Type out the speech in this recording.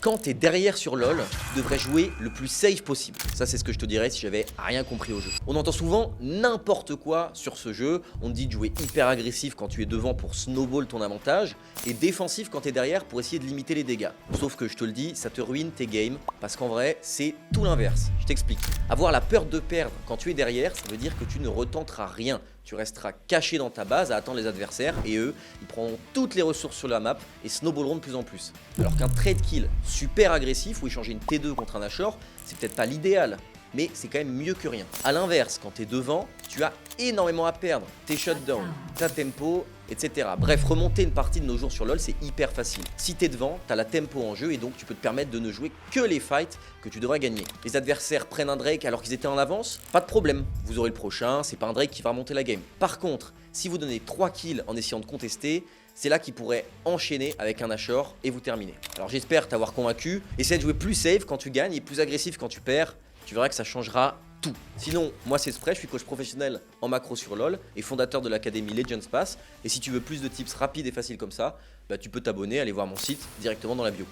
Quand t'es derrière sur LoL, tu devrais jouer le plus safe possible. Ça, c'est ce que je te dirais si j'avais rien compris au jeu. On entend souvent n'importe quoi sur ce jeu. On te dit de jouer hyper agressif quand tu es devant pour snowball ton avantage et défensif quand t'es derrière pour essayer de limiter les dégâts. Sauf que je te le dis, ça te ruine tes games parce qu'en vrai, c'est tout l'inverse. Je t'explique. Avoir la peur de perdre quand tu es derrière, ça veut dire que tu ne retenteras rien. Tu resteras caché dans ta base à attendre les adversaires et eux, ils prendront toutes les ressources sur la map et snowballeront de plus en plus. Alors qu'un trade kill super agressif où échanger une T2 contre un Nashor, c'est peut-être pas l'idéal, mais c'est quand même mieux que rien. A l'inverse, quand tu es devant, tu as énormément à perdre. Tes shutdowns, ta tempo, etc. Bref, remonter une partie de nos jours sur LoL, c'est hyper facile. Si tu es devant, tu as la tempo en jeu et donc tu peux te permettre de ne jouer que les fights que tu devrais gagner. Les adversaires prennent un Drake alors qu'ils étaient en avance, pas de problème. Vous aurez le prochain, c'est pas un Drake qui va remonter la game. Par contre, si vous donnez 3 kills en essayant de contester, c'est là qu'il pourrait enchaîner avec un Nashor et vous terminer. Alors j'espère t'avoir convaincu. Essaie de jouer plus safe quand tu gagnes et plus agressif quand tu perds. Tu verras que ça changera tout. Sinon, moi c'est Spray, je suis coach professionnel en macro sur LoL et fondateur de l'académie Legends Pass. Et si tu veux plus de tips rapides et faciles comme ça, bah, tu peux t'abonner, aller voir mon site directement dans la bio.